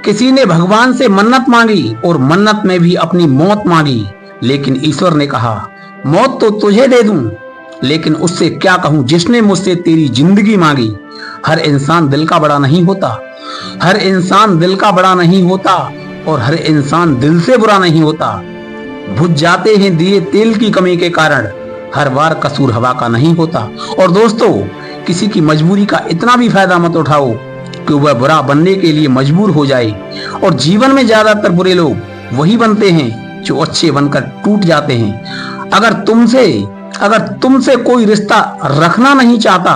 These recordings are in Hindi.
किसी ने भगवान से मन्नत मांगी और मन्नत में भी अपनी मौत मांगी, लेकिन ईश्वर ने कहा मौत तो तुझे दे दूं, लेकिन उससे क्या कहूं जिसने मुझसे तेरी जिंदगी मांगी। हर इंसान दिल का बड़ा नहीं होता, हर इंसान दिल का बड़ा नहीं होता, और हर इंसान दिल से बुरा नहीं होता। बुझ जाते हैं दिए तेल की कमी के कारण, हर बार कसूर हवा का नहीं होता। और दोस्तों, किसी की मजबूरी का इतना भी फायदा मत उठाओ कि वह बुरा बनने के लिए मजबूर हो जाए। और जीवन में ज्यादातर बुरे लोग वही बनते हैं जो अच्छे बनकर टूट जाते हैं। अगर तुमसे कोई रिश्ता रखना नहीं चाहता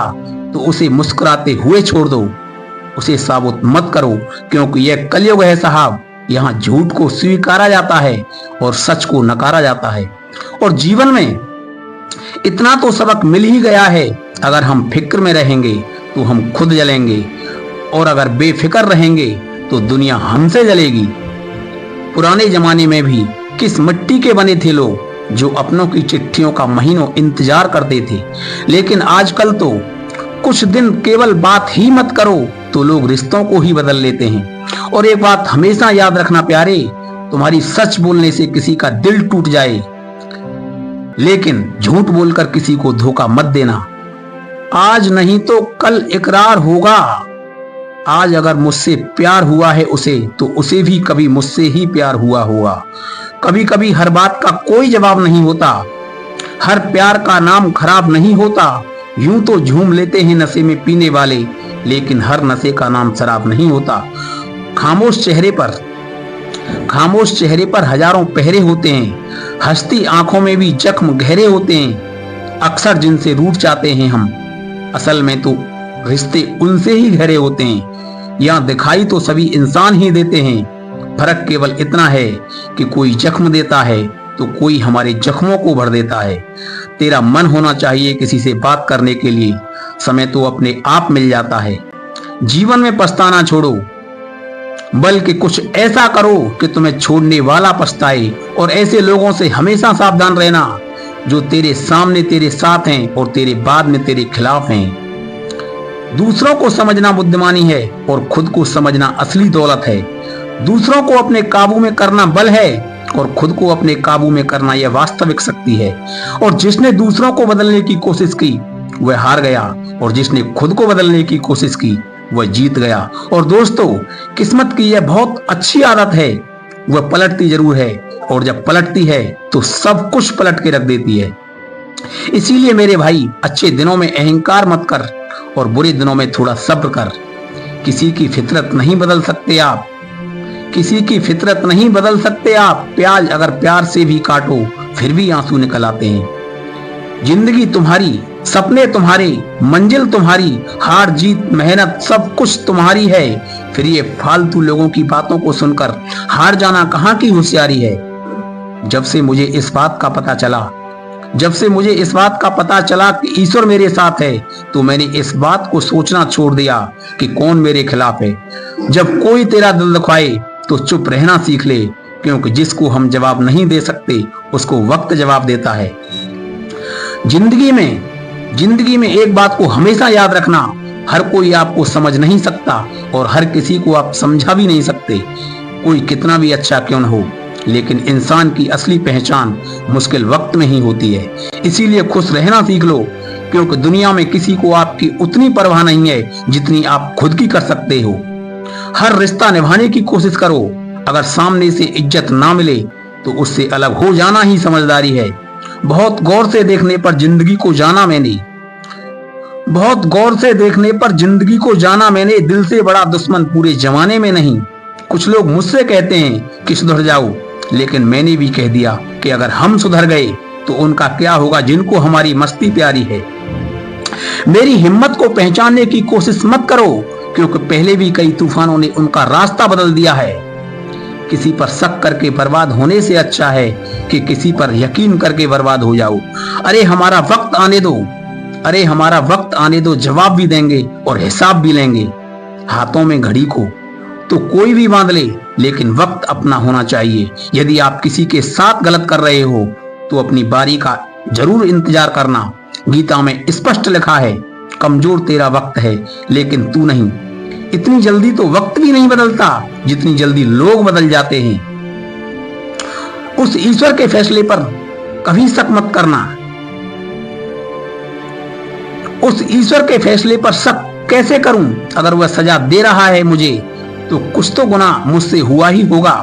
तो उसे मुस्कुराते हुए छोड़ दो, उसे साबुत मत करो, क्योंकि यह कलयुग है साहब। यहाँ झूठ को स्वीकारा जाता है और सच को नकारा जाता है। और जीवन में इतना तो सबक मिल ही गया है, अगर हम फिक्र में रहेंगे तो हम खुद जलेंगे, और अगर बेफिक्र रहेंगे तो दुनिया हमसे जलेगी। पुराने जमाने में भी किस मिट्टी के बने थे लोग जो अपनों की चिट्ठियों का महीनों इंतजार करते थे। लेकिन आजकल तो कुछ दिन केवल बात ही मत करो तो लोग रिश्तों को ही बदल लेते हैं। और एक बात हमेशा याद रखना प्यारे, तुम्हारी सच बोलने से किसी का दिल टूट जाए, लेकिन झूठ बोलकर किसी को धोखा मत देना। आज नहीं तो कल इकरार होगा। आज अगर मुझसे प्यार हुआ है उसे, तो उसे भी कभी मुझसे ही प्यार हुआ होगा। कभी कभी हर बात का कोई जवाब नहीं होता, हर प्यार का नाम खराब नहीं होता। यूं तो झूम लेते हैं नशे में पीने वाले, लेकिन हर नशे का नाम शराब नहीं होता। खामोश चेहरे पर हजारों पहरे होते हैं, हंसती आंखों में भी जख्म गहरे होते हैं। अक्सर जिनसे रूठ जाते हैं हम, असल में तो रिश्ते उनसे ही गहरे होते हैं। यहाँ दिखाई तो सभी इंसान ही देते हैं, फर्क केवल इतना है कि कोई जख्म देता है तो कोई हमारे जख्मों को भर देता है। तेरा मन होना चाहिए किसी से बात करने के लिए, समय तो अपने आप मिल जाता है। जीवन में पछताना छोड़ो, बल्कि कुछ ऐसा करो कि तुम्हें छोड़ने वाला पछताए। और ऐसे लोगों से हमेशा सावधान रहना जो तेरे सामने तेरे साथ हैं और तेरे बाद में तेरे खिलाफ हैं। दूसरों को समझना बुद्धिमानी है और खुद को समझना असली दौलत है। दूसरों को अपने काबू में करना बल है और खुद को अपने काबू में करना यह वास्तविक शक्ति है। और जिसने दूसरों को बदलने की कोशिश की वह हार गया, और जिसने खुद को बदलने की कोशिश की वह जीत गया। और दोस्तों, किस्मत की यह बहुत अच्छी आदत है, वह पलटती जरूर है, और जब पलटती है तो सब कुछ पलट के रख देती है। इसीलिए मेरे भाई, अच्छे दिनों में अहंकार मत कर और बुरे दिनों में थोड़ा सब्र कर। किसी की फितरत नहीं बदल सकते आप, किसी की फितरत नहीं बदल सकते आप। प्याज अगर प्यार से भी काटो फिर भी आंसू निकल आते हैं। जिंदगी तुम्हारी, सपने तुम्हारे, मंजिल तुम्हारी, हार जीत मेहनत सब कुछ तुम्हारी है। फिर ये फालतू लोगों की बातों को सुनकर हार जाना कहाँ की होशियारी है। जब से मुझे इस बात का पता चला कि ईश्वर मेरे साथ है, तो मैंने इस बात को सोचना छोड़ दिया कि कौन मेरे खिलाफ है। जब कोई तेरा दिल दुखाए तो चुप रहना सीख ले, क्योंकि जिसको हम जवाब नहीं दे सकते उसको वक्त जवाब देता है। जिंदगी में एक बात को हमेशा याद रखना, हर कोई आपको समझ नहीं सकता और हर किसी को आप समझा भी नहीं सकते। कोई कितना भी अच्छा क्यों न हो, लेकिन इंसान की असली पहचान मुश्किल वक्त में ही होती है। इसीलिए खुश रहना सीख लो, क्योंकि दुनिया में किसी को आपकी उतनी परवाह नहीं है जितनी आप खुद की कर सकते हो। हर रिश्ता निभाने की कोशिश करो, अगर सामने से इज्जत ना मिले तो उससे अलग हो जाना ही समझदारी है। बहुत गौर से देखने पर जिंदगी को जाना मैंने, दिल से बड़ा दुश्मन पूरे जमाने में नहीं। कुछ लोग मुझसे कहते हैं कि सुधर जाओ, लेकिन मैंने भी कह दिया कि अगर हम सुधर गए तो उनका क्या होगा जिनको हमारी मस्ती प्यारी है। मेरी हिम्मत को पहचानने की कोशिश मत करो, क्योंकि पहले भी कई तूफानों ने उनका रास्ता बदल दिया है। किसी पर शक करके बर्बाद होने से अच्छा है कि किसी पर यकीन करके बर्बाद हो जाओ। अरे हमारा वक्त आने दो, जवाब भी देंगे और हिसाब भी लेंगे। हाथों में घड़ी को तो कोई भी बांध ले, लेकिन वक्त अपना होना चाहिए। यदि आप किसी के साथ गलत कर रहे हो तो अपनी बारी का जरूर इंतजार करना। गीता में स्पष्ट लिखा है, कमजोर तेरा वक्त है लेकिन तू नहीं। इतनी जल्दी तो वक्त भी नहीं बदलता जितनी जल्दी लोग बदल जाते हैं। उस ईश्वर के फैसले पर कभी शक मत करना। उस ईश्वर के फैसले पर शक कैसे करूं? अगर वह सजा दे रहा है मुझे तो कुछ तो गुनाह मुझसे हुआ ही होगा।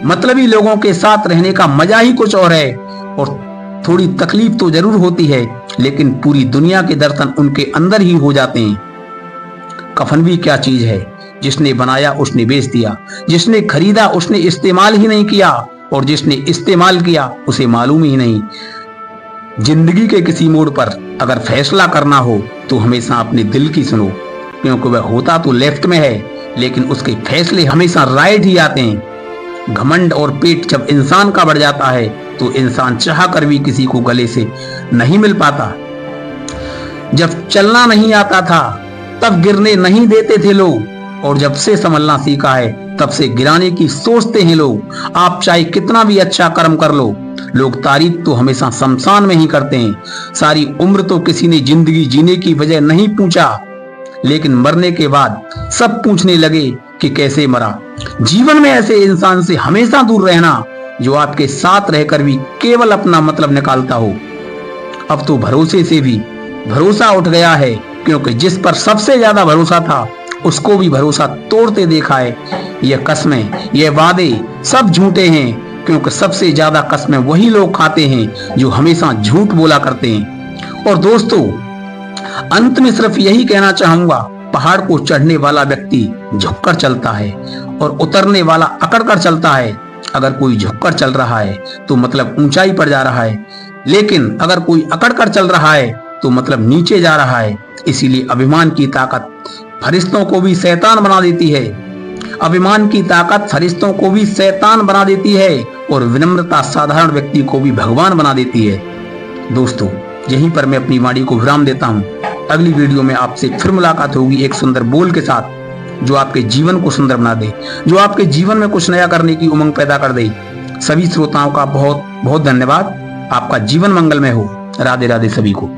मतलबी लोगों के साथ रहने का मजा ही कुछ और है, और थोड़ी तकलीफ तो जरूर होती है, लेकिन पूरी दुनिया के दर्शन उनके अंदर ही हो जाते हैं। कफन भी क्या चीज है, जिसने बनाया उसने बेच दिया, जिसने खरीदा उसने इस्तेमाल ही नहीं किया, और जिसने इस्तेमाल किया उसे मालूम ही नहीं। जिंदगी के किसी मोड़ पर अगर फैसला करना हो तो हमेशा अपने दिल की सुनो, क्योंकि वह होता तो लेफ्ट में है, लेकिन उसके फैसले हमेशा राइट ही आते हैं। घमंड और पेट जब इंसान का बढ़ जाता है तो इंसान चाह कर भी किसी को गले से नहीं मिल पाता। जब चलना नहीं आता था तब गिरने नहीं देते थे लोग, और जब से संभलना सीखा है तब से गिराने की सोचते हैं लोग। आप चाहे कितना भी अच्छा कर्म कर लो, लोग तारीफ तो हमेशा शमशान में ही करते हैं। सारी उम्र तो किसी ने जिंदगी जीने की वजह नहीं पूछा, लेकिन मरने के बाद सब पूछने लगे कि कैसे मरा। जीवन में ऐसे इंसान से हमेशा दूर रहना जो आपके साथ रहकर भी केवल अपना मतलब निकालता हो। अब तो भरोसे से भी भरोसा उठ गया है, क्योंकि जिस पर सबसे ज्यादा भरोसा था उसको भी भरोसा तोड़ते देखा है। यह कस्में, यह वादे सब झूठे हैं, क्योंकि सबसे ज्यादा कस्में वही लोग खाते हैं जो हमेशा झूठ बोला करते हैं। और दोस्तों, अंत में सिर्फ यही कहना चाहूंगा, पहाड़ को चढ़ने वाला व्यक्ति झुककर चलता है और उतरने वाला अकड़कर चलता है। अगर कोई झुककर चल रहा है तो मतलब ऊंचाई पर जा रहा है, लेकिन अगर कोई अकड़कर चल रहा है तो मतलब नीचे जा रहा है। इसीलिए अभिमान की ताकत फरिश्तों को भी शैतान बना देती है। अभिमान की ताकत फरिश्तों को भी शैतान बना देती है, और विनम्रता साधारण व्यक्ति को भी भगवान बना देती है। दोस्तों, यहीं पर मैं अपनी वाणी को विराम देता हूँ। अगली वीडियो में आपसे फिर मुलाकात होगी एक सुंदर बोल के साथ, जो आपके जीवन को सुंदर बना दे, जो आपके जीवन में कुछ नया करने की उमंग पैदा कर दे। सभी श्रोताओं का बहुत बहुत धन्यवाद। आपका जीवन मंगलमय हो। राधे राधे सभी को।